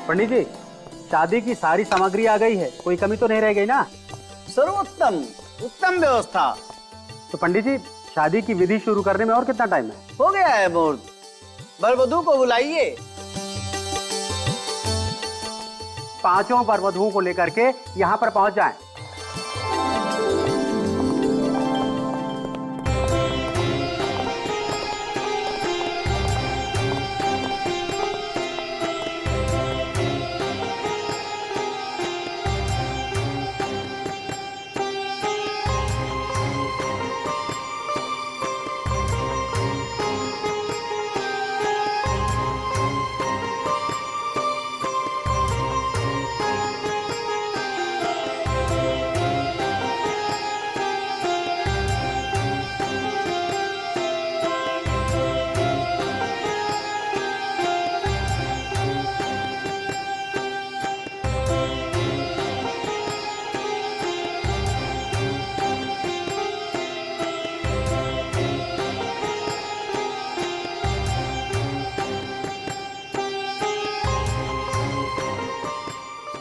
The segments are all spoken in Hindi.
पंडित जी, शादी की सारी सामग्री आ गई है, कोई कमी तो नहीं रह गई ना? सर्वोत्तम, उत्तम व्यवस्था। तो पंडित जी, शादी की विधि शुरू करने में और कितना टाइम है? हो गया है मुहूर्त। वर वधू को बुलाइए। पांचों वर वधुओं को लेकर के यहाँ पर पहुंच जाएं।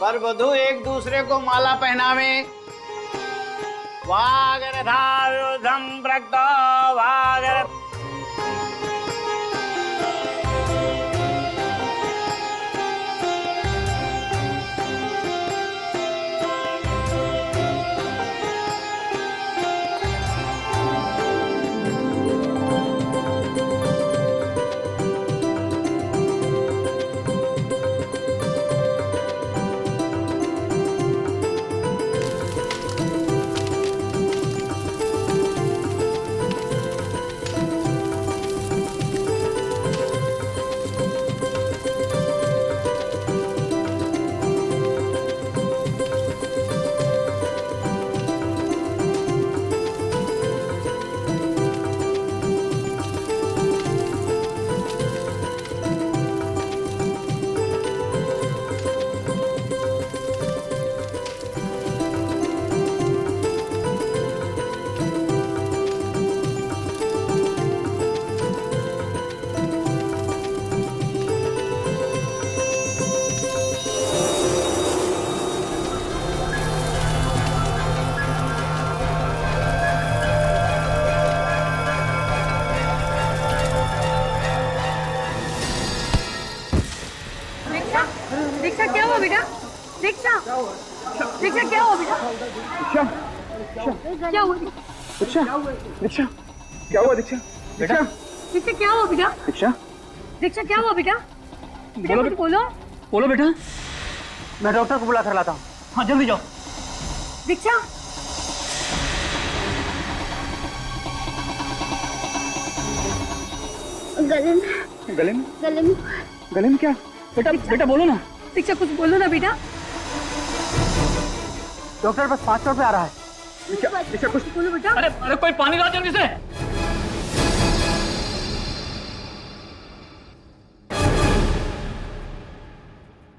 वर वधू एक दूसरे को माला पहनावे। वागरधायुधं प्रक्तो वागर। दीक्षा क्या हुआ बेटा? दीक्षा दीक्षा क्या हुआ बेटा? दीक्षा क्या हुआ? दीक्षा दीक्षा क्या हुआ दीक्षा? बेटा दीक्षा क्या हुआ बेटा? दीक्षा दीक्षा क्या हुआ बेटा? बोलो कुछ बोलो। बोलो बेटा, मैं डॉक्टर को बुला कर लाता हूँ। हाँ जल्दी जाओ। दीक्षा गले में गले में गले में गले में क्या? बेटा बेटा बोलो ना। दीक्षा कुछ बोलो ना बेटा। डॉक्टर बस 5 मिनट में आ रहा है। दीक्षा दीक्षा कुछ बोलो बेटा। अरे अरे कोई पानी लाओ जल्दी से।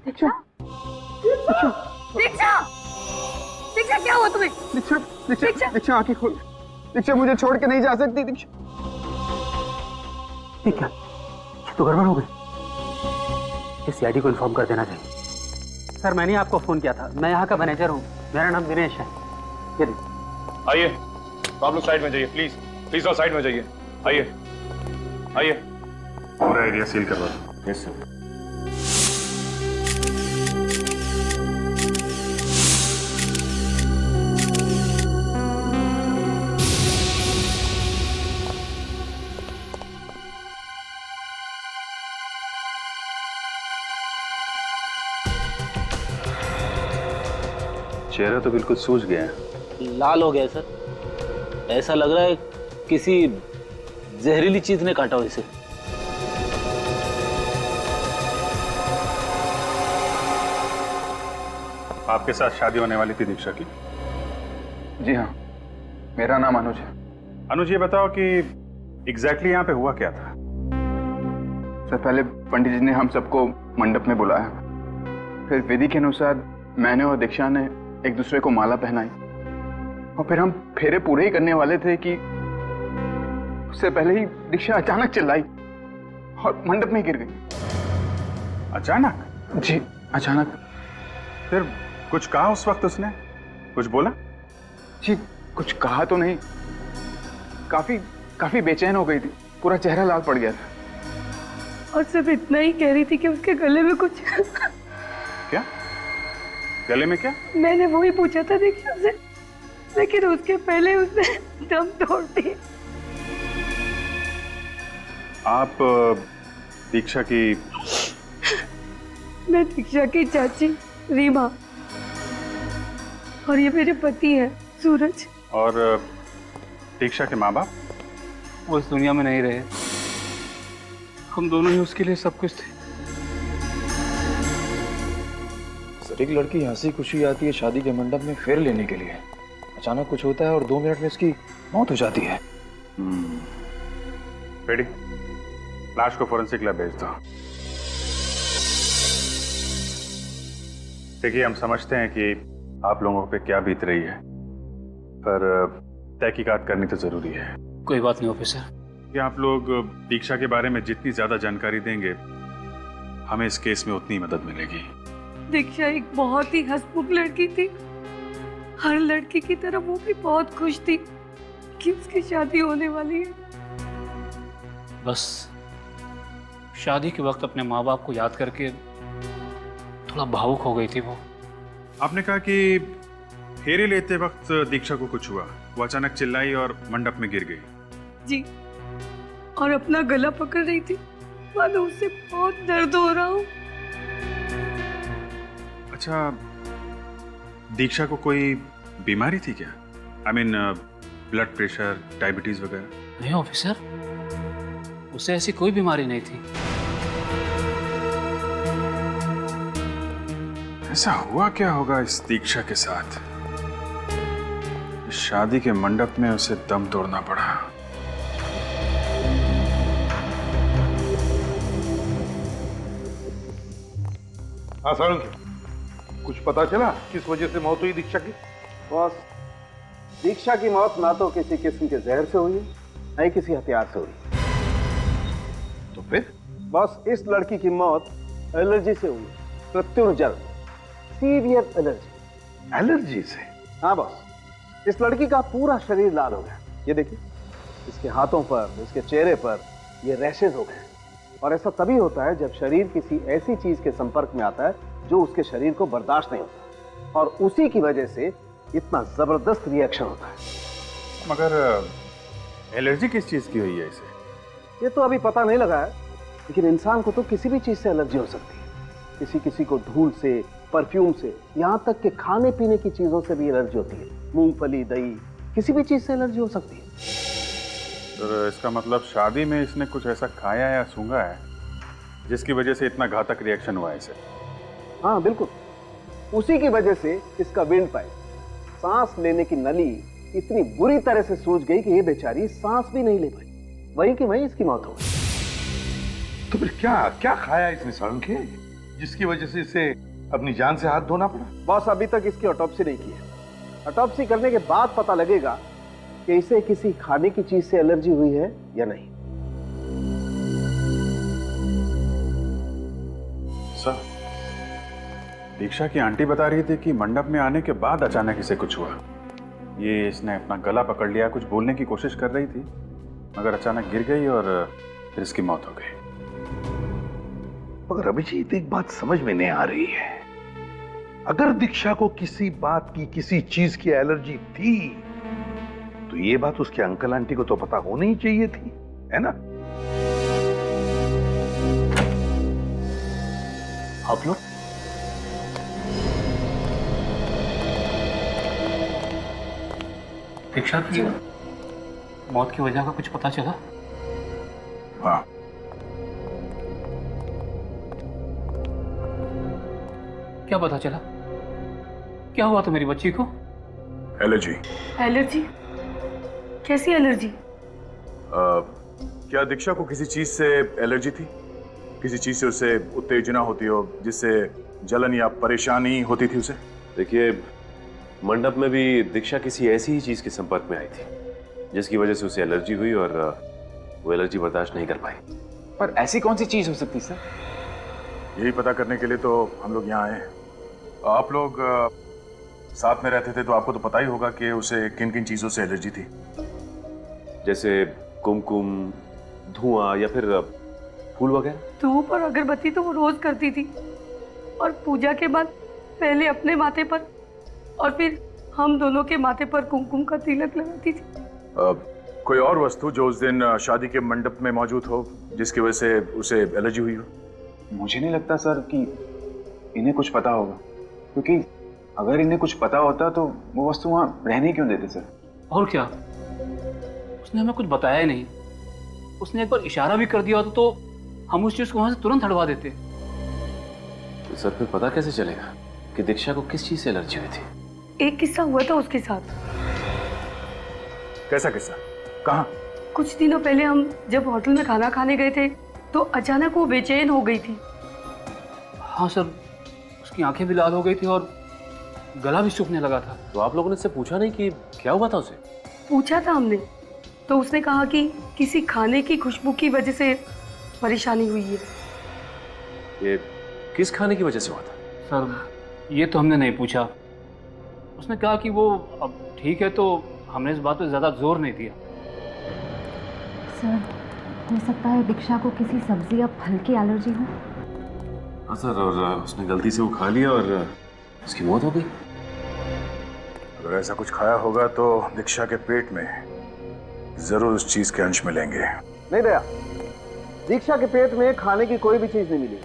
दीक्षा दीक्षा दीक्षा क्या हुआ तुम्हें? दीक्षा दीक्षा दीक्षा आंखें खोल। दीक्षा मुझे छोड़ के नहीं जा सकती। दीक्षा ठीक है, ये तो गड़बड़ हो गई। इस सीआईडी को इन्फॉर्म कर देना चाहिए। सर मैंने आपको फोन किया था, मैं यहाँ का मैनेजर हूँ, मेरा नाम दिनेश है। ये देखिए। आइए, आप लोग साइड में जाइए प्लीज। प्लीज और साइड में जाइए। आइए आइए। पूरा एरिया सील करवा दो। Yes sir. चेहरा तो बिल्कुल सूज गया है। लाल हो गया है सर। ऐसा लग रहा है किसी जहरीली चीज ने काटा हो इसे। आपके साथ शादी होने वाली थी दीक्षा की? जी हाँ, मेरा नाम अनुज है। अनुज ये बताओ कि एग्जैक्टली यहाँ पे हुआ क्या था? सर पहले पंडित जी ने हम सबको मंडप में बुलाया, फिर विधि के अनुसार मैंने और दीक्षा ने एक दूसरे को माला पहनाई और फिर हम फेरे पूरे ही करने वाले थे कि उससे पहले ही दीक्षा अचानक चिल्लाई और मंडप में गिर गई। अचानक? जी अचानक। फिर कुछ कहा उस वक्त उसने? कुछ बोला? जी कुछ कहा तो नहीं, काफी काफी बेचैन हो गई थी, पूरा चेहरा लाल पड़ गया था। और सिर्फ इतना ही कह रही थी कि उसके गले में कुछ क्या गले में क्या? मैंने वो ही पूछा था दीक्षा से, लेकिन उसके पहले उसने दम तोड़ दी। आप दीक्षा की? मैं दीक्षा की चाची रीमा, और ये मेरे पति हैं सूरज। और दीक्षा के माँ बाप? वो इस दुनिया में नहीं रहे, हम दोनों ही उसके लिए सब कुछ थे। सर एक लड़की हंसी खुशी आती है शादी के मंडप में फेर लेने के लिए, अचानक कुछ होता है और 2 मिनट में उसकी मौत हो जाती है। रेडी, लाश को फोरेंसिक लैब भेज दो। देखिए हम समझते हैं कि आप लोगों पे क्या बीत रही है, पर तहकीकात करनी तो जरूरी है। कोई बात नहीं ऑफिसर। कि आप लोग दीक्षा के बारे में जितनी ज्यादा जानकारी देंगे हमें इस केस में उतनी मदद मिलेगी। दीक्षा एक बहुत ही हंसमुख लड़की थी, हर लड़की की तरह वो भी बहुत खुश थी कि उसकी शादी होने वाली है। बस शादी के वक्त अपने माँ बाप को याद करके थोड़ा भावुक हो गई थी वो। आपने कहा कि फेरे लेते वक्त दीक्षा को कुछ हुआ, वो अचानक चिल्लाई और मंडप में गिर गई। जी, और अपना गला पकड़ रही थी, मानो उससे बहुत दर्द हो रहा हो। अच्छा, दीक्षा को कोई बीमारी थी क्या? I mean blood pressure, diabetes वगैरह? नहीं ऑफिसर, उसे ऐसी कोई बीमारी नहीं थी। ऐसा हुआ क्या होगा इस दीक्षा के साथ? इस शादी के मंडप में उसे दम तोड़ना पड़ा। हाँ सारंग, कुछ पता चला किस वजह से मौत हुई दीक्षा की? बॉस, दीक्षा की मौत ना तो किसी किस्म के जहर से हुई, ना ही किसी हथियार से हुई। तो फिर? बॉस, इस लड़की की मौत एलर्जी से हुई, प्रत्युर्जन, सीवियर एलर्जी। एलर्जी से? हाँ बॉस, इस लड़की का पूरा शरीर लाल हो गया। ये देखिए, इसके हाथों पर, इसके चेहरे पर ये रैशेज हो गए। और ऐसा तभी होता है जब शरीर किसी ऐसी चीज के संपर्क में आता है जो उसके शरीर को बर्दाश्त नहीं होता, और उसी की वजह से इतना जबरदस्त रिएक्शन होता है। मगर एलर्जी किस चीज की हुई है इसे? ये तो अभी पता नहीं लगा है, लेकिन इंसान को तो किसी भी चीज से एलर्जी हो सकती है। किसी किसी को धूल से, परफ्यूम से, यहाँ तक कि खाने पीने की चीजों से भी एलर्जी होती है। मूंगफली, दही, किसी भी चीज से एलर्जी हो सकती है। तो इसका मतलब शादी में इसने कुछ ऐसा खाया या सूंघा है जिसकी वजह से इतना घातक रिएक्शन हुआ है इसे? हाँ बिल्कुल, उसी की वजह से इसका विंड पाइप, सांस लेने की नली इतनी बुरी तरह से सूज गई कि ये बेचारी सांस भी नहीं ले पाई। वहीं की वहीं इसकी मौत हो गई। तो फिर क्या क्या खाया इसने सारंग के, जिसकी वजह से इसे अपनी जान से हाथ धोना पड़ा? बॉस, अभी तक इसकी ऑटोप्सी नहीं की है। ऑटोप्सी करने के बाद पता लगेगा कि इसे किसी खाने की चीज से एलर्जी हुई है या नहीं। सर, दीक्षा की आंटी बता रही थी कि मंडप में आने के बाद अचानक इसे कुछ हुआ। ये इसने अपना गला पकड़ लिया, कुछ बोलने की कोशिश कर रही थी, मगर अचानक गिर गई और फिर इसकी मौत हो गई। मगर अभिजीत, एक बात समझ में नहीं आ रही है। अगर दीक्षा को किसी बात की, किसी चीज की एलर्जी थी, तो ये बात उसके अंकल आंटी को तो पता होनी ही चाहिए थी, है ना? आप लोग? दीक्षा की मौत की वजह का कुछ पता चला? हाँ, क्या पता चला? क्या हुआ तो मेरी बच्ची को? एलर्जी। एलर्जी? कैसी एलर्जी? क्या दीक्षा को किसी चीज से एलर्जी थी? किसी चीज से उसे उत्तेजना होती हो जिससे जलन या परेशानी होती थी उसे? देखिए, मंडप में भी दीक्षा किसी ऐसी ही चीज के संपर्क में आई थी जिसकी वजह से उसे एलर्जी हुई और वो एलर्जी बर्दाश्त नहीं कर पाई। पर ऐसी कौन सी चीज हो सकती सर? यही पता करने के लिए तो हम लोग यहाँ आए हैं। आप लोग साथ में रहते थे तो आपको तो पता ही होगा कि उसे किन किन चीजों से एलर्जी थी। जैसे कुमकुम, धुआं या फिर फूल वगैरह। धूप और अगरबत्ती तो वो रोज करती थी, और पूजा के बाद पहले अपने माथे पर और फिर हम दोनों के माथे पर कुमकुम का तिलक लगाती थी। कोई और वस्तु जो उस दिन शादी के मंडप में मौजूद हो जिसकी वजह से उसे एलर्जी हुई हो? मुझे नहीं लगता सर कि इन्हें कुछ पता होगा, क्योंकि अगर इन्हें कुछ पता होता तो वो वस्तु वहाँ रहने क्यों देते सर? और क्या, उसने हमें कुछ बताया ही नहीं। उसने एक बार इशारा भी कर दिया होता तो हम उस चीज को वहां से तुरंत हटवा देते। तो सर फिर पता कैसे चलेगा कि दीक्षा को किस चीज से एलर्जी हुई थी? एक किस्सा हुआ था उसके साथ। कैसा किस्सा? कहाँ? कुछ दिनों पहले हम जब होटल में खाना खाने गए थे तो अचानक वो बेचैन हो गई थी। हाँ सर, उसकी आंखें भी लाल हो गई थी और गला भी सूखने लगा था। तो आप लोगों ने उससे पूछा नहीं कि क्या हुआ था उसे? पूछा था हमने, तो उसने कहा कि किसी खाने की खुशबू की वजह से परेशानी हुई है। ये किस खाने की वजह से हुआ था? सर ये तो हमने नहीं पूछा। उसने कहा कि वो अब ठीक है, तो हमने इस बात पे ज्यादा जोर नहीं दिया। सर, हो सकता है दीक्षा को किसी सब्जी या फल की एलर्जी हो। हाँ सर, और उसने गलती से वो खा लिया और उसकी मौत हो गई। अगर ऐसा कुछ खाया होगा तो दीक्षा के पेट में जरूर उस चीज के अंश मिलेंगे। नहीं दया, दीक्षा के पेट में खाने की कोई भी चीज नहीं मिली।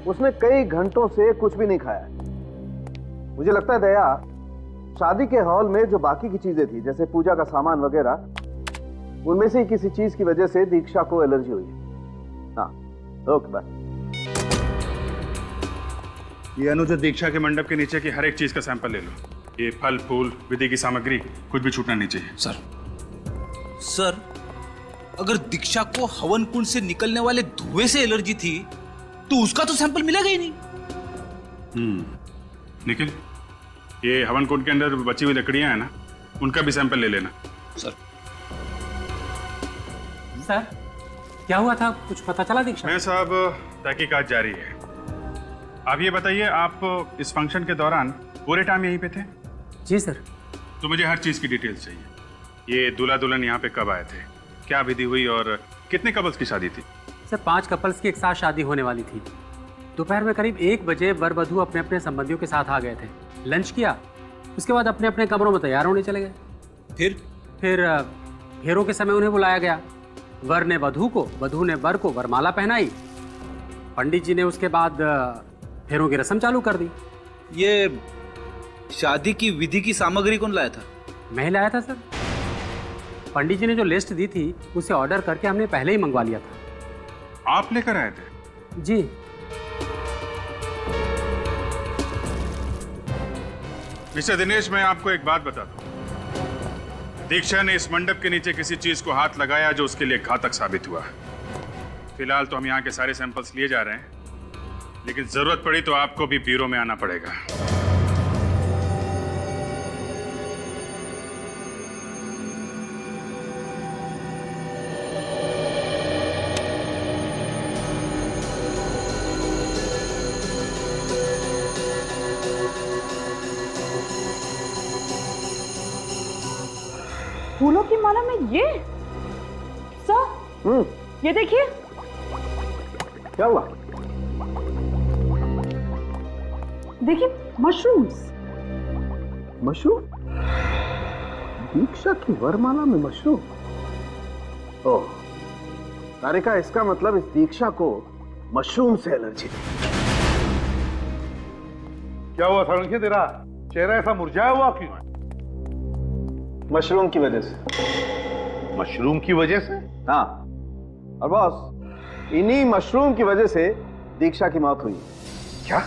उसने कई घंटों से कुछ भी नहीं खाया। मुझे लगता है दया, शादी के हॉल में जो बाकी की चीजें थी जैसे पूजा का सामान वगैरह, उनमें से किसी चीज की वजह से दीक्षा को एलर्जी हुई है। हाँ, ओके बाय। ये अनुज, दीक्षा के मंडप के नीचे की हर एक चीज का सैंपल ले लो। ये फल फूल, विधि की सामग्री, कुछ भी छूटना नहीं चाहिए। सर, अगर दीक्षा को हवन कुंड से निकलने वाले धुएं से एलर्जी थी तो उसका तो सैंपल मिलेगा ही नहीं। निखिल, ये हवन कुंड के अंदर बची हुई लकड़ियां हैं ना, उनका भी सैंपल ले लेना। सर क्या हुआ था, कुछ पता चला दीक्षा? मैं साहब, तहकीकात जारी है। आप ये बताइए, आप इस फंक्शन के दौरान पूरे टाइम यहीं पे थे? जी सर। तो मुझे हर चीज की डिटेल्स चाहिए। ये दूल्हा दुल्हन यहाँ पे कब आए थे, क्या विधि हुई और कितने कपल्स की शादी थी? सर 5 कपल्स की एक साथ शादी होने वाली थी। दोपहर में करीब 1 बजे वर वधू अपने अपने संबंधियों के साथ आ गए थे, लंच किया, उसके बाद अपने अपने कमरों में तैयार होने चले गए। फिर फेरों के समय उन्हें बुलाया गया। वर ने वधू को, वधू ने वर को वरमाला पहनाई। पंडित जी ने उसके बाद फेरों की रस्म चालू कर दी। ये शादी की विधि की सामग्री कौन लाया था? मैं लाया था सर। पंडित जी ने जो लिस्ट दी थी उसे ऑर्डर करके हमने पहले ही मंगवा लिया था। आप लेकर आए थे? जी। मिस्टर दिनेश, मैं आपको एक बात बता दूं। दीक्षा ने इस मंडप के नीचे किसी चीज को हाथ लगाया जो उसके लिए घातक साबित हुआ। फिलहाल तो हम यहाँ के सारे सैंपल्स लिए जा रहे हैं, लेकिन जरूरत पड़ी तो आपको भी ब्यूरो में आना पड़ेगा। फूलों की माला में ये सर, ये देखिए। क्या हुआ? देखिए, मशरूम्स। मशरूम? दीक्षा की वरमाला में मशरूम? ओह, तारिका, इसका मतलब इस दीक्षा को मशरूम से एलर्जी थी। क्या हुआ सारंगी, तेरा चेहरा ऐसा मुरझाया हुआ क्यों है? मशरूम की वजह से। मशरूम की वजह से? हाँ, और बॉस, इन्हीं मशरूम की वजह से दीक्षा की मौत हुई। क्या?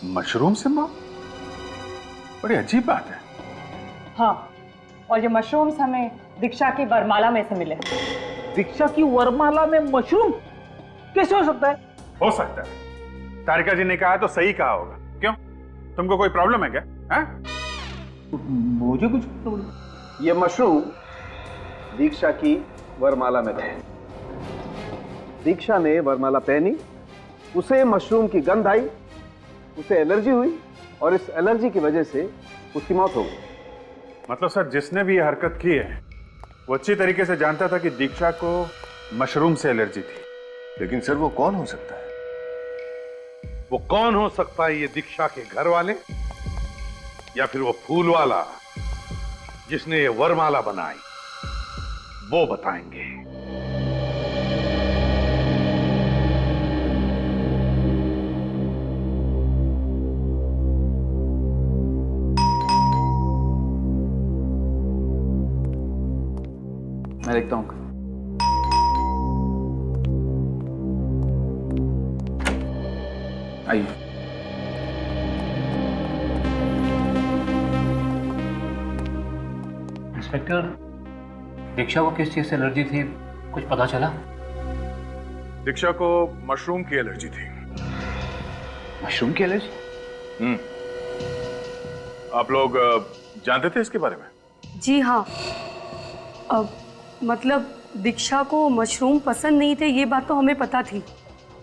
मशरूम से मौत? बड़ी अजीब बात है। हाँ, और ये मशरूम्स हमें दीक्षा की वरमाला में से मिले। दीक्षा की वरमाला में मशरूम कैसे हो सकता है? हो सकता है। तारिका जी ने कहा तो सही कहा होगा। क्यों, तुमको कोई प्रॉब्लम है क्या? मुझे कुछ प्रॉब्लम? ये मशरूम दीक्षा की वरमाला में थे। दीक्षा ने वरमाला पहनी उसे मशरूम की गंध आई, उसे एलर्जी हुई और इस एलर्जी की वजह से उसकी मौत हो गई। मतलब सर, जिसने भी ये हरकत की है वो अच्छी तरीके से जानता था कि दीक्षा को मशरूम से एलर्जी थी। लेकिन सर वो कौन हो सकता है? वो कौन हो सकता है? ये दीक्षा के घर वाले या फिर वो फूल वाला जिसने ये वरमाला बनाई, वो बताएंगे। मैं देखता हूँ। आइए। इंस्पेक्टर, दीक्षा को किस चीज से एलर्जी थी, कुछ पता चला? दीक्षा को मशरूम की एलर्जी थी। मशरूम की एलर्जी? आप लोग जानते थे इसके बारे में? जी हाँ। अब मतलब दीक्षा को मशरूम पसंद नहीं थे, ये बात तो हमें पता थी,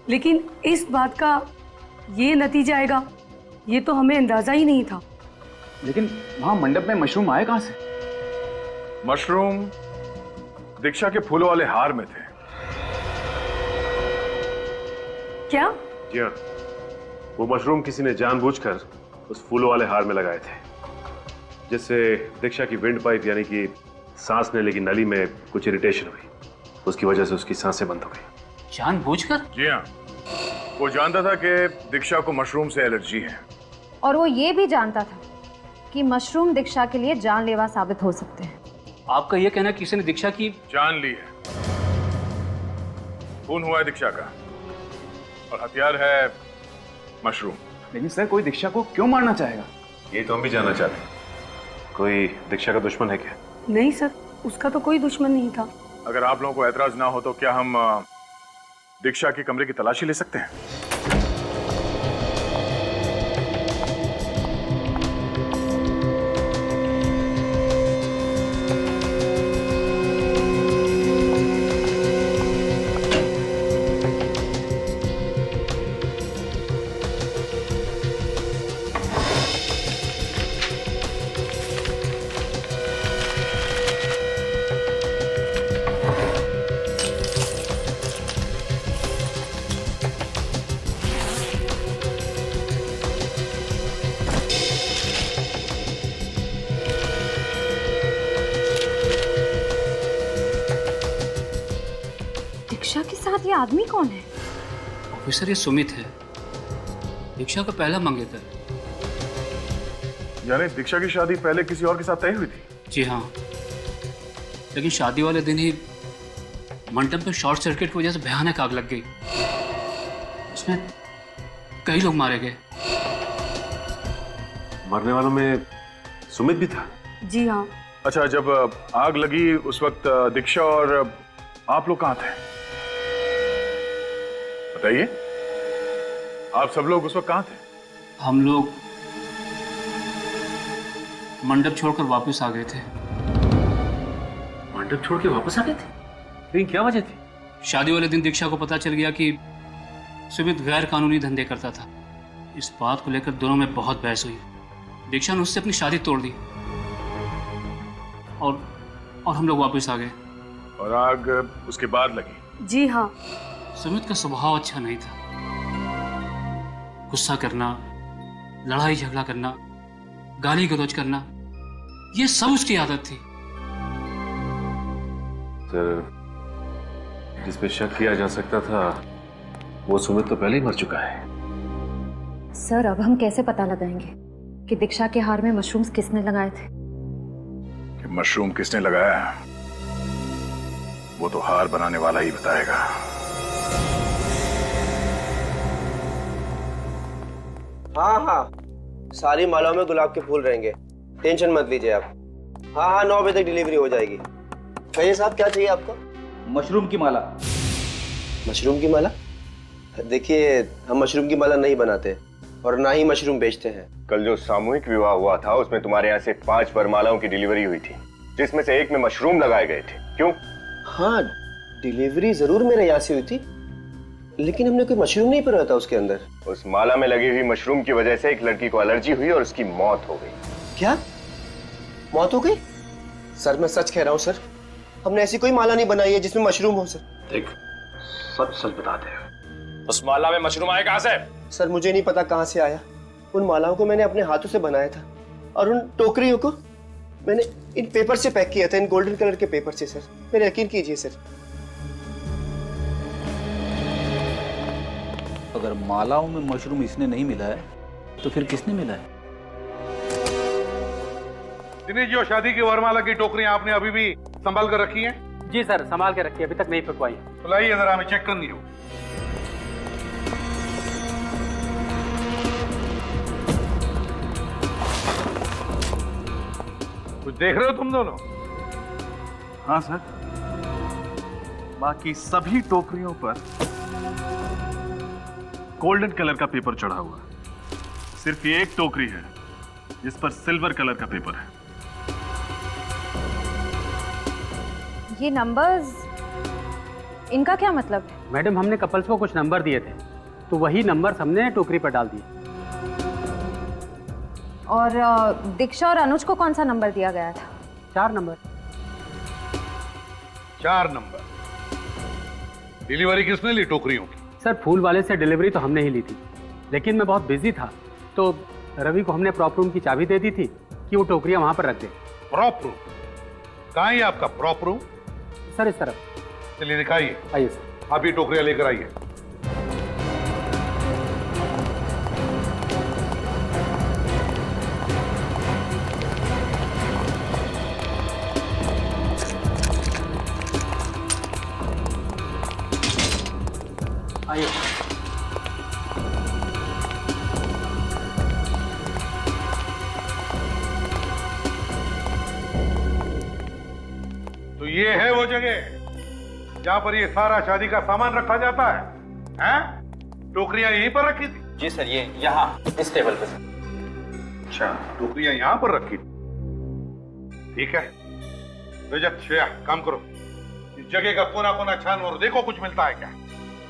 लेकिन इस बात का ये नतीजा आएगा ये तो हमें अंदाजा ही नहीं था। लेकिन वहां मंडप में मशरूम आए कहां से? मशरूम दीक्षा के फूलों वाले हार में थे। क्या? जी हाँ, वो मशरूम किसी ने जानबूझकर उस फूलों वाले हार में लगाए थे, जिससे दीक्षा की विंड पाइप यानी कि सांस लेने की नली में कुछ इरिटेशन हुई, उसकी वजह से उसकी सांसें बंद हो गई। जानबूझकर? जी हाँ, वो जानता था कि दीक्षा को मशरूम से एलर्जी है। और वो ये भी जानता था कि मशरूम दीक्षा के लिए जानलेवा साबित हो सकते हैं। आपका ये कहना किसी ने दीक्षा की जान ली है। खून हुआ है दीक्षा का और हथियार है मशरूम। लेकिन सर, कोई दीक्षा को क्यों मारना चाहेगा? ये तो हम भी जानना चाहते हैं। कोई दीक्षा का दुश्मन है क्या? नहीं सर, उसका तो कोई दुश्मन नहीं था। अगर आप लोगों को ऐतराज ना हो तो क्या हम दीक्षा के कमरे की तलाशी ले सकते हैं? दीक्षा के साथ ये आदमी कौन है? ऑफिसर, ये सुमित है, दीक्षा का पहला मंगेतर। यानी दीक्षा की शादी पहले किसी और के साथ तय हुई थी? जी हाँ, लेकिन शादी वाले दिन ही मंडप में शॉर्ट सर्किट की वजह से भयानक आग लग गई। उसमें कई लोग मारे गए। मरने वालों में सुमित भी था? जी हाँ। अच्छा, जब आग लगी उस वक्त दीक्षा और आप लोग कहाँ थे? बताइए, आप सब लोग उस वक्त कहाँ थे? हम लोग मंडप छोड़कर वापस आ गए थे। मंडप छोड़ के वापस आ गए थे? लेकिन क्या वजह थी? शादी वाले दिन दीक्षा को पता चल गया कि सुमित गैर कानूनी धंधे करता था। इस बात को लेकर दोनों में बहुत बहस हुई। दीक्षा ने उससे अपनी शादी तोड़ दी और हम लोग वापस आ गए। और आग उसके बाद लगी? जी हाँ। सुमित का स्वभाव अच्छा नहीं था। गुस्सा करना, लड़ाई झगड़ा करना, गाली गलौज करना, ये सब उसकी आदत थी। सर, जिस पे शक किया जा सकता था वो सुमित तो पहले ही मर चुका है। सर, अब हम कैसे पता लगाएंगे कि दीक्षा के हार में मशरूम्स किसने लगाए थे? कि मशरूम किसने लगाया है वो तो हार बनाने वाला ही बताएगा। हाँ हाँ, सारी मालाओं में गुलाब के फूल रहेंगे, टेंशन मत लीजिए आप। हाँ हाँ, 9 बजे तक डिलीवरी हो जाएगी। कहिए साहब, क्या चाहिए आपको? मशरूम की माला। मशरूम की माला? देखिए, हम मशरूम की माला नहीं बनाते और ना ही मशरूम बेचते हैं। कल जो सामूहिक विवाह हुआ था उसमें तुम्हारे यहाँ से 5 वरमालाओं की डिलीवरी हुई थी, जिसमें से एक में मशरूम लगाए गए थे। क्यों? हाँ, डिलीवरी जरूर मेरे यहाँ से हुई थी, लेकिन हमने कोई मशरूम नहीं पिरोया था उसके अंदर। उस माला में लगी हुई मशरूम की वजह से एक लड़की को एलर्जी हुई और उसकी मौत हो गई। क्या मौत हो गई? सर मैं सच कह रहा हूँ सर, हमने ऐसी कोई माला नहीं बनाई है जिसमें मशरूम हो सर। देख, सच सच बताते हैं, उस माला में मशरूम आए कहां से? सर मुझे नहीं पता कहाँ से आया। उन मालाओं को मैंने अपने हाथों से बनाया था और उन टोकरियों को मैंने इन पेपर से पैक किया था, इन गोल्डन कलर के पेपर से सर। मेरे यकीन कीजिए सर। अगर मालाओं में मशरूम इसने नहीं मिला है तो फिर किसने मिला है? दिनेश जी, और शादी की वरमाला की टोकरियां आपने अभी भी संभाल कर रखी हैं? जी सर, संभाल के रखिए, अभी तक नहीं फेंकवाई। तो लाइए जरा, हमें चेक करनी हो। कुछ देख रहे हो तुम दोनों? हाँ सर, बाकी सभी टोकरियों पर गोल्डन कलर का पेपर चढ़ा हुआ है। सिर्फ ये एक टोकरी है जिस पर सिल्वर कलर का पेपर है। ये नंबर्स, इनका क्या मतलब है? मैडम, हमने कपल्स को कुछ नंबर दिए थे, तो वही नंबर्स हमने टोकरी पर डाल दिए। और दीक्षा और अनुज को कौन सा नंबर दिया गया था? 4 नंबर। 4 नंबर। डिलीवरी किसने ली टोकरियों की? सर, फूल वाले से डिलीवरी तो हमने ही ली थी, लेकिन मैं बहुत बिजी था, तो रवि को हमने प्रॉप रूम की चाबी दे दी थी कि वो टोकरियां वहां पर रख दे। Prop room? कहाँ है आपका प्रॉप रूम? सर इस तरफ। चलिए दिखाइए। आइए सर। आप ये टोकरियां लेकर आइए। आइए। तो ये है वो जगह जहां पर ये सारा शादी का सामान रखा जाता है? हैं? टोकरियां यहीं पर रखी थी? जी सर, ये यहाँ इस टेबल पे। अच्छा, टोकरियां यहां पर रखी थी। ठीक है रजत, श्रेया, काम करो, इस जगह का कोना कोना छान और देखो कुछ मिलता है क्या।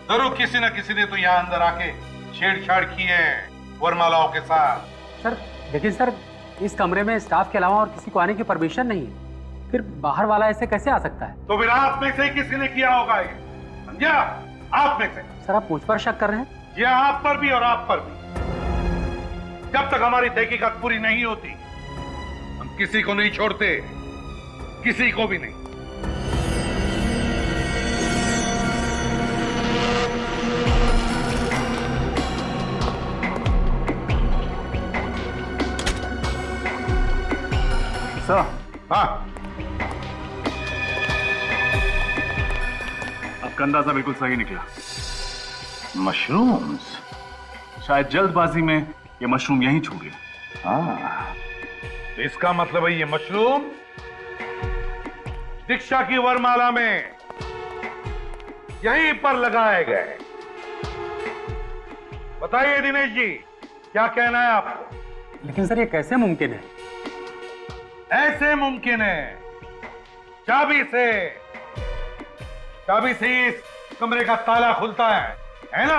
जरूर किसी न किसी ने तो यहाँ अंदर आके छेड़छाड़ की है वरमालाओं के साथ। सर लेकिन सर, इस कमरे में स्टाफ के अलावा और किसी को आने की परमिशन नहीं है, फिर बाहर वाला ऐसे कैसे आ सकता है? तो फिर आप में से किसी ने किया होगा ये, समझा? आप में से। सर, आप मुझ पर शक कर रहे हैं? ये आप पर भी और आप पर भी। जब तक हमारी तहकीकात पूरी नहीं होती हम किसी को नहीं छोड़ते, किसी को भी नहीं। सर, हाँ, आपका अंदाजा बिल्कुल सही निकला। मशरूम्स। शायद जल्दबाजी में ये मशरूम यहीं छूट गए। हाँ, तो इसका मतलब है ये मशरूम दीक्षा की वरमाला में यहीं पर लगाए गए। बताइए दिनेश जी, क्या कहना है आपको? लेकिन सर, ये कैसे मुमकिन है? ऐसे मुमकिन है, चाबी से इस कमरे का ताला खुलता है ना?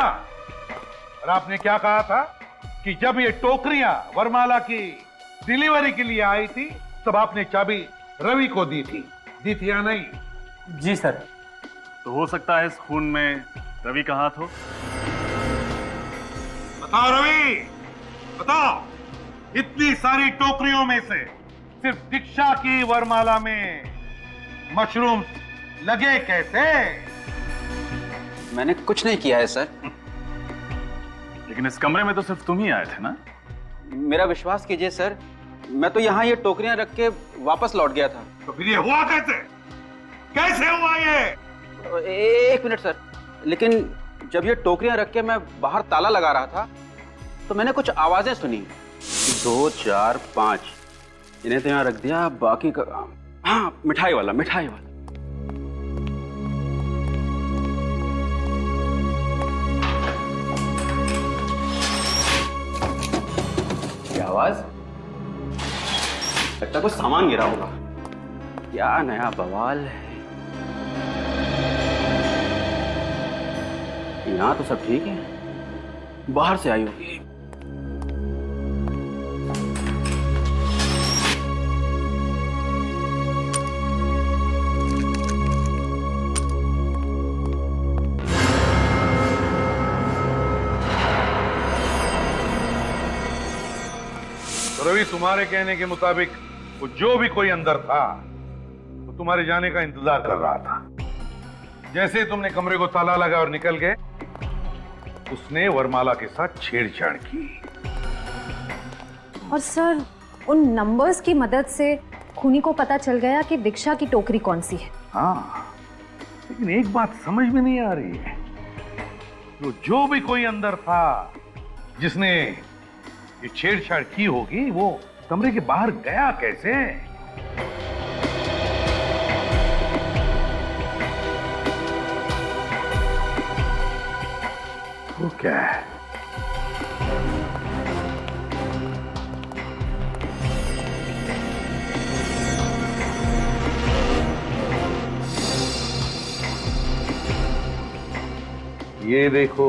और आपने क्या कहा था कि जब ये टोकरियां वरमाला की डिलीवरी के लिए आई थी तब आपने चाबी रवि को दी थी या नहीं? जी सर। तो हो सकता है इस खून में रवि का हाथ हो। बताओ रवि, बताओ, इतनी सारी टोकरियों में से सिर्फ दीक्षा की वरमाला में मशरूम लगे कैसे? मैंने कुछ नहीं किया है सर। लेकिन इस कमरे में तो सिर्फ तुम ही आए थे ना? मेरा विश्वास कीजिए सर, मैं तो यहाँ ये टोकरियां रख के वापस लौट गया था। तो फिर ये हुआ कैसे? कैसे हुआ ये? एक मिनट सर, लेकिन जब ये टोकरियां रख के मैं बाहर ताला लगा रहा था तो मैंने कुछ आवाजें सुनी। 2 4 5 इन्हें तो यहाँ रख दिया, बाकी का हाँ, मिठाई वाला। क्या आवाज? लगता कुछ सामान गिरा होगा। क्या नया बवाल है। यहाँ तो सब ठीक है, बाहर से आई होगी। तो रवि, तुम्हारे कहने के मुताबिक वो जो भी कोई अंदर था वो तुम्हारे जाने का इंतजार कर रहा था। जैसे तुमने कमरे को ताला लगा और निकल गए, उसने वरमाला के साथ छेड़छाड़ की। और सर, उन नंबर्स की मदद से खूनी को पता चल गया कि दीक्षा की टोकरी कौन सी है। हाँ, लेकिन एक बात समझ में नहीं आ रही है, जो भी कोई अंदर था जिसने ये छेड़छाड़ की होगी, वो कमरे के बाहर गया कैसे? वो क्या है? ये देखो,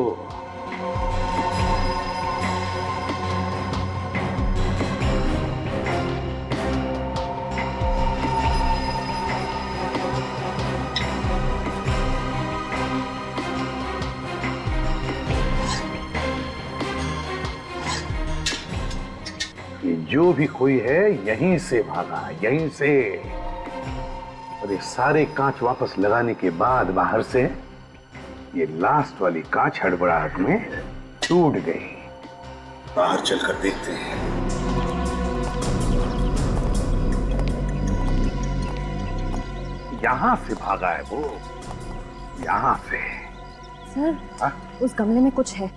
जो भी कोई है यहीं से भागा, यहीं से। और ये सारे कांच वापस लगाने के बाद बाहर से ये लास्ट वाली कांच हड़बड़ाहट में टूट गई। बाहर चलकर देखते हैं। यहां से भागा है वो, यहां से। सर, हा? उस गमले में कुछ है।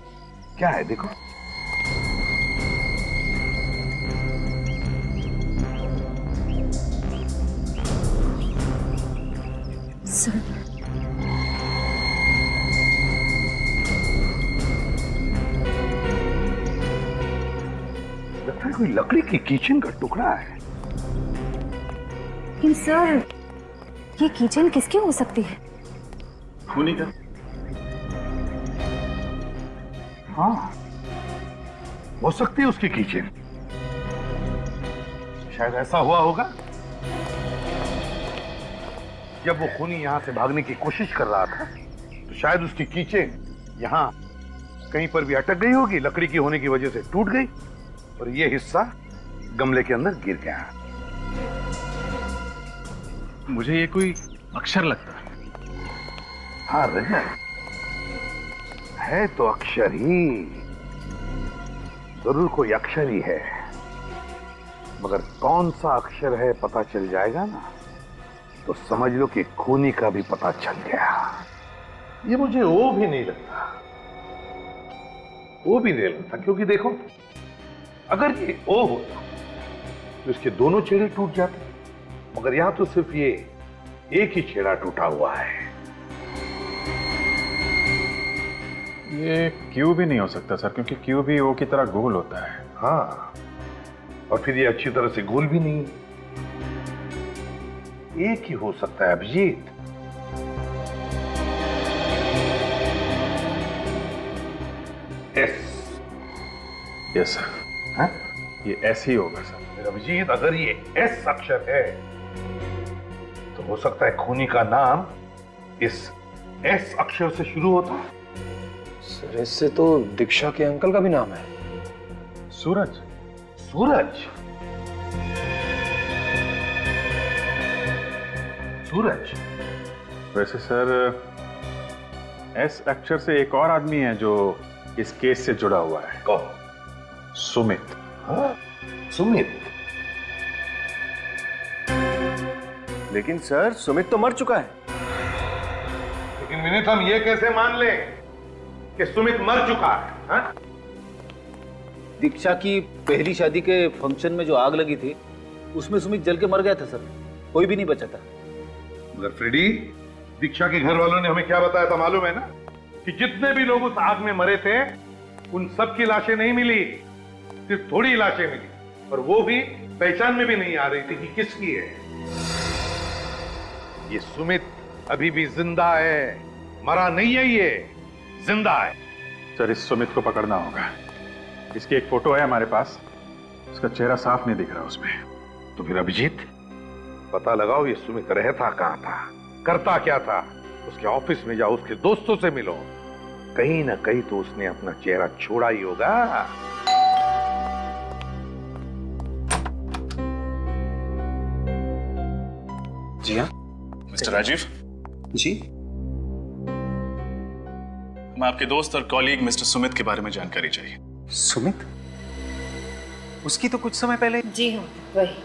क्या है? देखो। सर, लगता है कोई लकड़ी की किचन का टुकड़ा है। लेकिन सर, ये किचन किसकी हो सकती है? खूनी का। हाँ, हो सकती है उसकी किचन। शायद ऐसा हुआ होगा, जब वो खूनी यहां से भागने की कोशिश कर रहा था तो शायद उसकी कीचेन यहां कहीं पर भी अटक गई होगी, लकड़ी की होने की वजह से टूट गई और ये हिस्सा गमले के अंदर गिर गया। मुझे ये कोई अक्षर लगता है। हाँ रजत, है तो अक्षर ही, जरूर कोई अक्षर ही है, मगर कौन सा अक्षर है पता चल जाएगा ना, तो समझ लो कि खूनी का भी पता चल गया। ये मुझे वो भी नहीं लगता, वो भी नहीं लगता, क्योंकि देखो, अगर ये ओ होता तो इसके दोनों छेड़े टूट जाते, मगर यहां तो सिर्फ ये एक ही छेड़ा टूटा हुआ है। ये क्यू भी नहीं हो सकता सर, क्योंकि क्यू भी ओ की तरह गोल होता है। हाँ, और फिर ये अच्छी तरह से गोल भी नहीं, एक ही हो सकता है अभिजीत। एस। Yes sir. हाँ? ये एस ही होगा सर। अभिजीत, अगर ये एस अक्षर है तो हो सकता है खूनी का नाम इस एस अक्षर से शुरू होता है। सर, इससे तो दीक्षा के अंकल का भी नाम है, सूरज। सूरज? सूरज? वैसे सर, एस अक्षर से एक और आदमी है जो इस केस से जुड़ा हुआ है। कौन? सुमित। हाँ, सुमित। लेकिन सर, सुमित तो मर चुका है। लेकिन विनीत, हम ये कैसे मान लें कि सुमित मर चुका है? हाँ? दीक्षा की पहली शादी के फंक्शन में जो आग लगी थी, उसमें सुमित जल के मर गया था सर, कोई भी नहीं बचा था। मगर फ्रेडी, दीक्षा के घर वालों ने हमें क्या बताया था मालूम है ना, कि जितने भी लोग उस आग में मरे थे उन सब की लाशें नहीं मिली, सिर्फ थोड़ी लाशें मिली, और वो भी पहचान में भी नहीं आ रही थी कि किसकी है। ये सुमित अभी भी जिंदा है, मरा नहीं है, ये जिंदा है। सर इस सुमित को पकड़ना होगा। इसकी एक फोटो है हमारे पास, उसका चेहरा साफ नहीं दिख रहा उसमें। तो फिर अभिजीत पता लगाओ ये सुमित रहता कहाँ था, करता क्या था। उसके ऑफिस में जाओ, उसके दोस्तों से मिलो, कहीं ना कहीं तो उसने अपना चेहरा छोड़ा ही होगा। जी हाँ मिस्टर राजीव जी, मैं आपके दोस्त और कॉलीग मिस्टर सुमित के बारे में जानकारी चाहिए। सुमित? उसकी तो कुछ समय पहले। जी हाँ वही।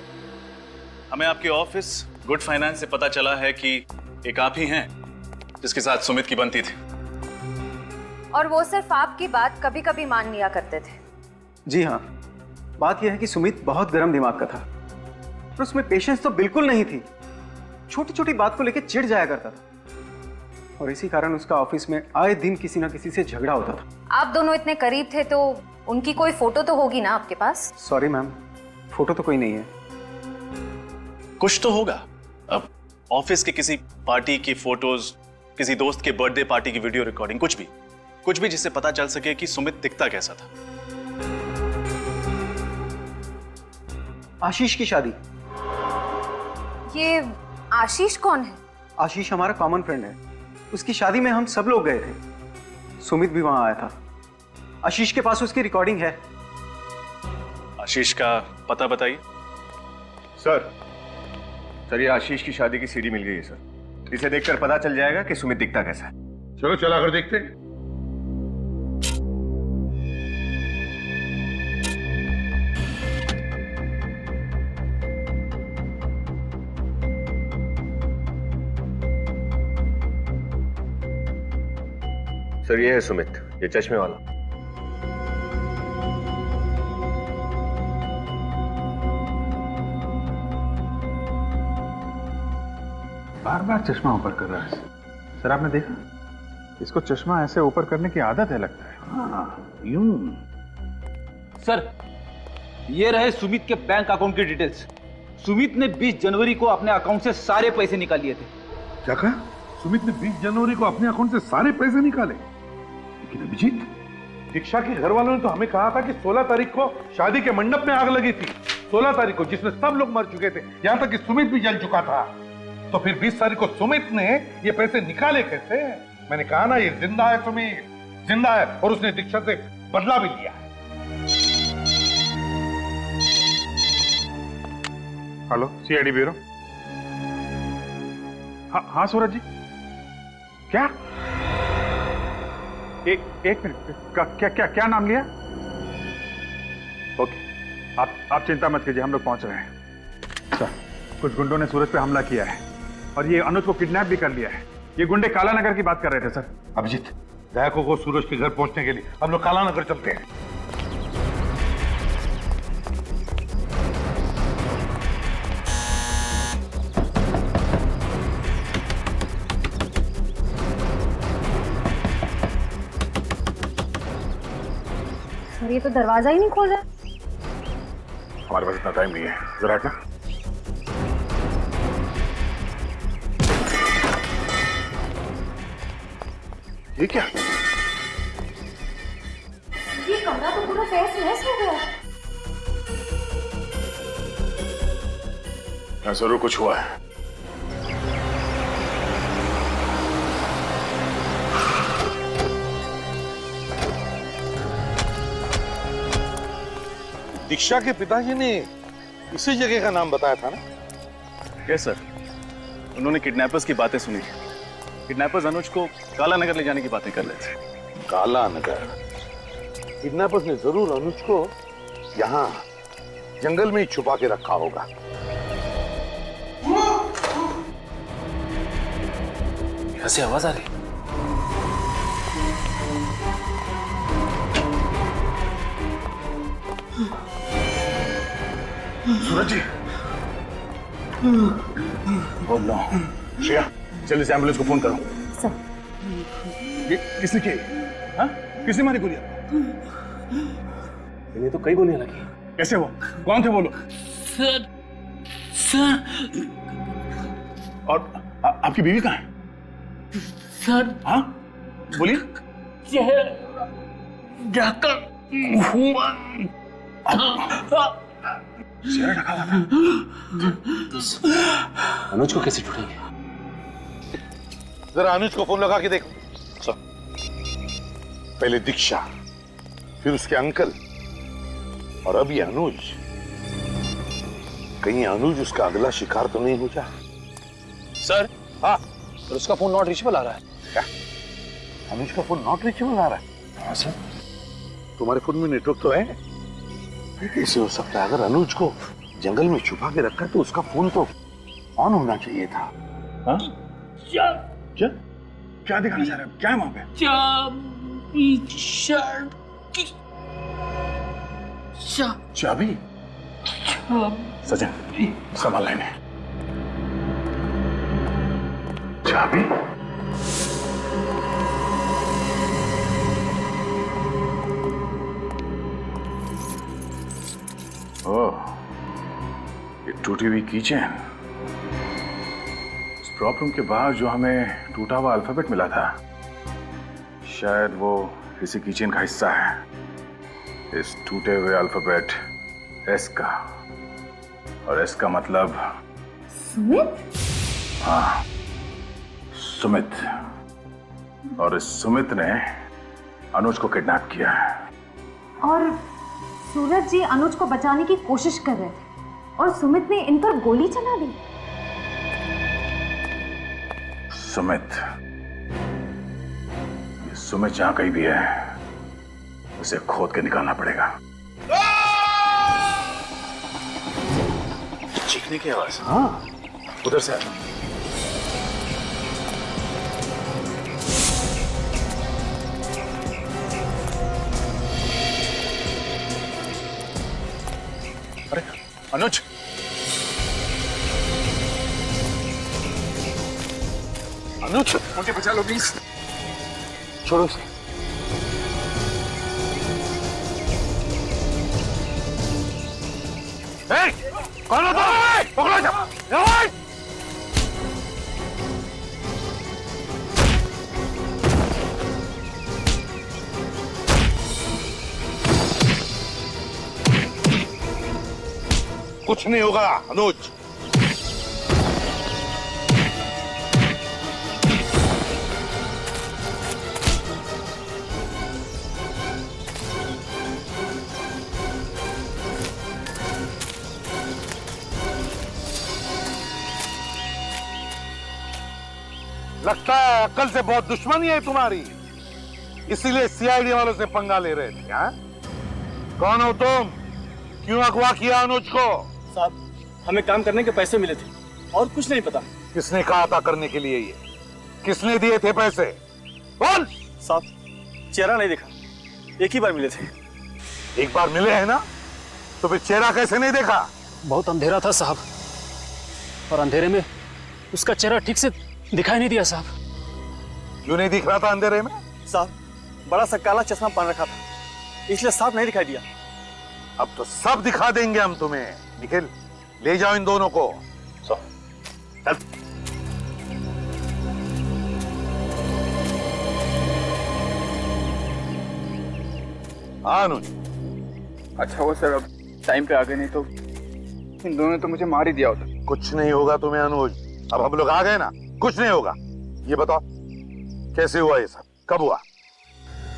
हमें आपके ऑफिस गुड फाइनेंस से पता चला है कि एक आप ही हैं जिसके साथ सुमित की बनती थी। और वो सिर्फ आपकी बात कभी कभी मान लिया करते थे। जी हाँ, बात यह है कि सुमित बहुत गर्म दिमाग का था, पर उसमें पेशेंस तो बिल्कुल नहीं थी। छोटी छोटी बात को लेकर चिढ़ जाया करता था और इसी कारण उसका ऑफिस में आए दिन किसी ना किसी से झगड़ा होता था। आप दोनों इतने करीब थे तो उनकी कोई फोटो तो होगी ना आपके पास? सॉरी मैम, फोटो तो कोई नहीं है। कुछ तो होगा। अब ऑफिस के किसी पार्टी की फोटोज, किसी दोस्त के बर्थडे पार्टी की वीडियो रिकॉर्डिंग, कुछ भी जिससे पता चल सके कि सुमित दिखता कैसा था। आशीष की शादी। ये आशीष कौन है? आशीष हमारा कॉमन फ्रेंड है। उसकी शादी में हम सब लोग गए थे, सुमित भी वहां आया था। आशीष के पास उसकी रिकॉर्डिंग है। आशीष का पता बताइए। सर ये आशीष की शादी की सीडी मिल गई है सर। इसे देखकर पता चल जाएगा कि सुमित दिखता कैसा है। चलो चला कर देखते हैं। सर ये है सुमित, ये चश्मे वाला। बार बार चश्मा ऊपर कर रहा है। सर आपने देखा, इसको चश्मा ऐसे ऊपर करने की आदत है लगता है। हाँ, यूं। सर ये रहे सुमित के बैंक अकाउंट की डिटेल्स। सुमित ने 20 जनवरी को अपने अकाउंट से सारे पैसे निकाल लिए थे। क्या कहा? सुमित ने 20 जनवरी को अपने अकाउंट से सारे पैसे निकाले? लेकिन अभिजीत, दीक्षा के घर वालों ने तो हमें कहा था कि 16 तारीख को शादी के मंडप में आग लगी थी। 16 तारीख को, जिसमें सब लोग मर चुके थे, यहां तक कि सुमित भी जल चुका था। तो फिर 20 तारीख को सुमित ने ये पैसे निकाले कैसे? मैंने कहा ना, ये जिंदा है, सुमित जिंदा है और उसने दीक्षा से बदला भी लिया है। Hello, CID bureau. हाँ सूरज जी, क्या? एक मिनट, क्या नाम लिया? ओके, आप चिंता मत कीजिए, हम लोग पहुंच रहे हैं। सर, कुछ गुंडों ने सूरज पे हमला किया है और ये अनुज को किडनैप भी कर लिया है। ये गुंडे काला नगर की बात कर रहे थे सर। अभिजीत, दयाको को सूरज के घर पहुंचने के लिए हम लोग काला नगर चलते हैं। सर ये तो दरवाजा ही नहीं खोल रहा। हमारे पास इतना टाइम नहीं है, जरा हटना। ये क्या? ये कमरा तो पूरा तहस नहस हो गया। जरूर कुछ हुआ है। दीक्षा के पिताजी ने इसी जगह का नाम बताया था ना? यस सर, उन्होंने किडनैपर्स की बातें सुनी। किडनैपर्स अनुज को काला नगर ले जाने की बातें कर रहे थे। काला नगर? किडनैपर्स ने जरूर अनुज को यहाँ जंगल में ही छुपा के रखा होगा। यहाँ से आवाज आ रही। सूरज जी, ओह नो। श्रेया, जल्दी से एम्बुलेंस को फोन करो। सर, ये किसने की? हाँ? किसने मारी गोलियां? इन्हें तो कई गोलियां लगी। कैसे वो? कौन थे वो लोग? सर और आपकी बीवी कहाँ है? सर। हाँ, बोलिए। ढका हुआ चेहरा ढका हुआ था। अनुज को कैसे ढूंढेंगे? जरा अनुज को फोन लगा के देखो। पहले दीक्षा, फिर उसके अंकल, और अब ये अनुज। कहीं अनुज उसका अगला शिकार तो नहीं हो जाए? सर। हाँ, और उसका फोन नॉट रीचेबल आ रहा है। क्या? अनुज का फोन नॉट रीचेबल आ रहा है? हाँ सर। तुम्हारे फोन में नेटवर्क तो है? कैसे हो सकता है? अगर अनुज को जंगल में छुपा के रखा है तो उसका फोन तो ऑन होना चाहिए था। हाँ? क्या दिखाना चाह रहे हो? क्या है वहां पे? चाबी? सजन, संभाल लेने। चाबी? ओह, ये टूटी हुई कीचेन। इस प्रॉब्लम के बाद जो हमें टूटा हुआ अल्फाबेट मिला था, शायद वो इसी कीचेन का हिस्सा है। इस टूटे हुए अल्फाबेट एस का, और एस का मतलब सुमित? हाँ, सुमित। और इस सुमित ने अनुज को किडनैप किया है। और सूरज जी अनुज को बचाने की कोशिश कर रहे थे और सुमित ने इन पर गोली चला दी। सुमित, ये सुमित जहां कहीं भी है, उसे खोद के निकालना पड़ेगा। चीखने की आवाज। हाँ, उधर से आ। अरे अनुज, अनुज, मुझे बचा लो प्लीज। छोड़ो उसे। कौन हो तुम? पकड़ो जाओ। कुछ नहीं होगा अनुज। लगता है अक्ल से बहुत दुश्मनी है तुम्हारी, इसीलिए सीआईडी वालों से पंगा ले रहे थे। हाँ? कौन हो तुम? क्यों अगवा किया अनुज को? साहब, हमें काम करने के पैसे मिले थे और कुछ नहीं पता। किसने कहा था करने के लिए? ये किसने दिए थे पैसे? बोल। साहब, चेहरा नहीं देखा, एक ही बार मिले थे। एक बार मिले हैं ना, तो फिर चेहरा कैसे नहीं देखा? बहुत अंधेरा था साहब, और अंधेरे में उसका चेहरा ठीक से दिखाई नहीं दिया साहब। क्यों नहीं दिख रहा था अंधेरे में? साहब, बड़ा सा काला चश्मा पहन रखा था, इसलिए साफ नहीं दिखाई दिया। अब तो सब दिखा देंगे हम तुम्हें। निखिल, ले जाओ इन दोनों को। चल। हाँ अनुज। अच्छा वो सर, अब टाइम पे आ गए, नहीं तो इन दोनों ने तो मुझे मार ही दिया होता। कुछ नहीं होगा तुम्हें अनुज, अब हम लोग आ गए ना, कुछ नहीं होगा। ये बताओ कैसे हुआ ये सब, कब हुआ?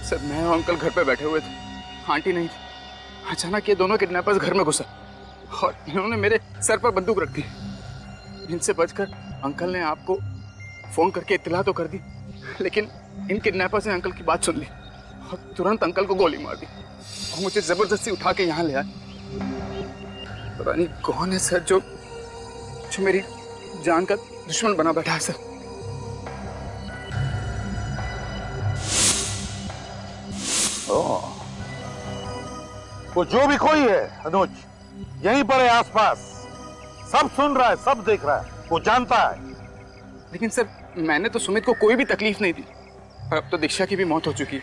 सर मैं और अंकल घर पे बैठे हुए थे, आंटी नहीं थी। अचानक ये दोनों किडनैपर्स घर में घुसा और इन्होंने मेरे सर पर बंदूक रख दी। इनसे बचकर अंकल ने आपको फोन करके इत्तला तो कर दी, लेकिन इन किडनैपर्स ने अंकल की बात सुन ली और तुरंत अंकल को गोली मार दी और मुझे जबरदस्ती उठा के यहाँ ले आए। पता नहीं कौन है सर जो मेरी जान का दुश्मन बना बैठा है सर। वो जो भी कोई है अनुज, यहीं पर है आसपास, सब सुन रहा है, सब देख रहा है, वो जानता है। लेकिन सर मैंने तो सुमित को कोई भी तकलीफ नहीं दी, और अब तो दीक्षा की भी मौत हो चुकी है,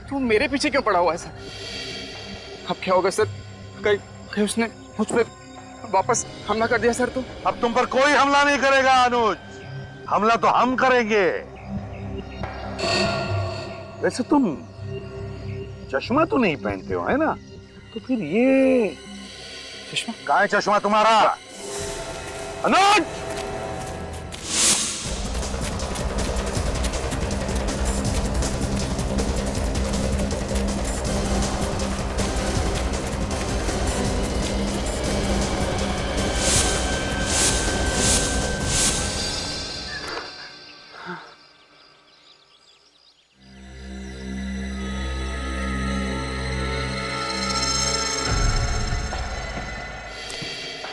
तो मेरे पीछे क्यों पड़ा हुआ है सर? अब क्या होगा सर? कहीं उसने मुझ पर वापस हमला कर दिया सर तो? अब तुम पर कोई हमला नहीं करेगा अनुज, हमला तो हम करेंगे। वैसे तुम चश्मा तो नहीं पहनते हो, है ना? तो फिर ये चश्मा कहाँ है? चश्मा तुम्हारा? अनुज!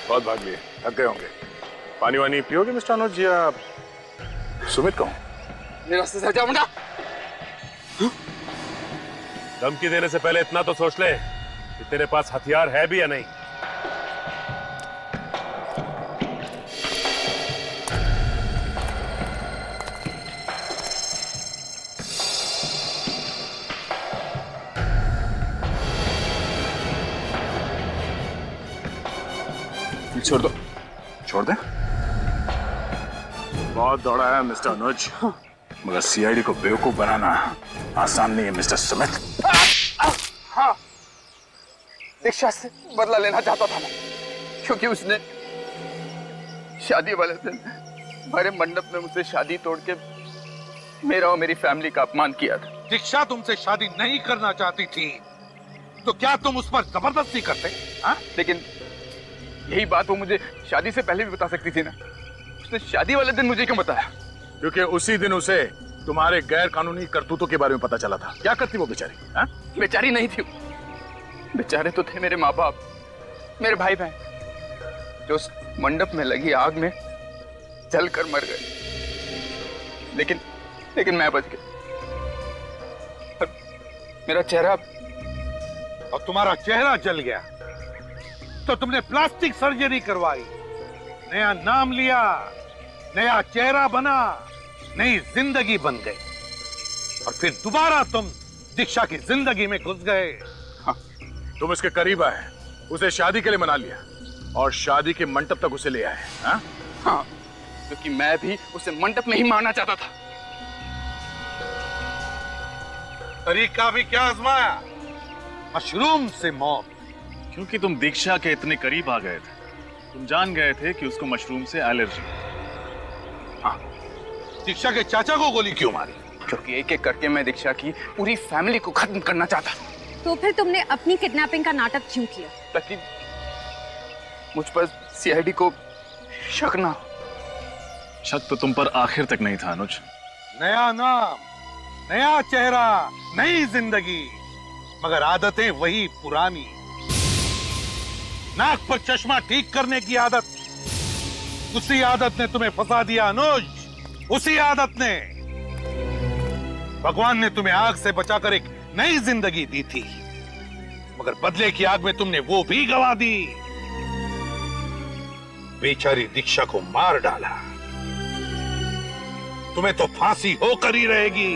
बहुत भाग लिए, थक गए होंगे। पानी वानी पियोगे मिस्टर अनुज या सुमित को? मेरे रास्ते से हटा मुंडा। धमकी देने से पहले इतना तो सोच ले कि तेरे पास हथियार है भी या नहीं। छोड़ दो। छोड़ दे। बहुत दौड़ा है मिस्टर अनुज, मगर सीआईडी को बेवकूफ बनाना आसान नहीं है मिस्टर सुमित। हाँ, दीक्षा से बदला लेना चाहता था मैं, क्योंकि उसने शादी वाले दिन हमारे मंडप में मुझसे शादी तोड़ के मेरा और मेरी फैमिली का अपमान किया था। दीक्षा तुमसे शादी नहीं करना चाहती थी तो क्या तुम उस पर जबरदस्ती करते? हाँ? लेकिन यही बात वो मुझे शादी से पहले भी बता सकती थी ना। उसने शादी वाले दिन मुझे क्यों बताया? क्योंकि उसी दिन उसे तुम्हारे गैर कानूनी करतूतों के बारे में पता चला था। क्या करती वो बेचारी? हाँ? बेचारी नहीं थी, बेचारे तो थे मेरे माँ बाप, मेरे भाई बहन, जो उस मंडप में लगी आग में जलकर मर गए। लेकिन मैं बच गया। मेरा चेहरा और तुम्हारा चेहरा जल गया तो तुमने प्लास्टिक सर्जरी करवाई, नया नाम लिया, नया चेहरा बना, नई जिंदगी बन गई और फिर दोबारा तुम दीक्षा की जिंदगी में घुस गए। हाँ, तुम इसके करीब आए, उसे शादी के लिए मना लिया और शादी के मंडप तक उसे ले आए। हाँ? हाँ, क्योंकि मैं भी उसे मंडप में ही मारना चाहता था। तरीका भी क्या आजमाया? मशरूम से मौत। क्योंकि तुम दीक्षा के इतने करीब आ गए थे, तुम जान गए थे कि उसको मशरूम से एलर्जी। हाँ, दीक्षा के चाचा को गोली क्यों मारी? क्योंकि एक एक करके मैं दीक्षा की पूरी फैमिली को खत्म करना चाहता था। तो फिर तुमने अपनी किडनैपिंग का नाटक क्यों किया? ताकि मुझ पर सीआईडी को शक ना हो। शक तो तुम पर आखिर तक नहीं था अनुज। नया नाम, नया चेहरा, नई जिंदगी, मगर आदतें वही पुरानी। नाक पर चश्मा ठीक करने की आदत, उसी आदत ने तुम्हें फंसा दिया अनुज, उसी आदत ने। भगवान ने तुम्हें आग से बचाकर एक नई जिंदगी दी थी, मगर बदले की आग में तुमने वो भी गंवा दी। बेचारी दीक्षा को मार डाला, तुम्हें तो फांसी होकर ही रहेगी।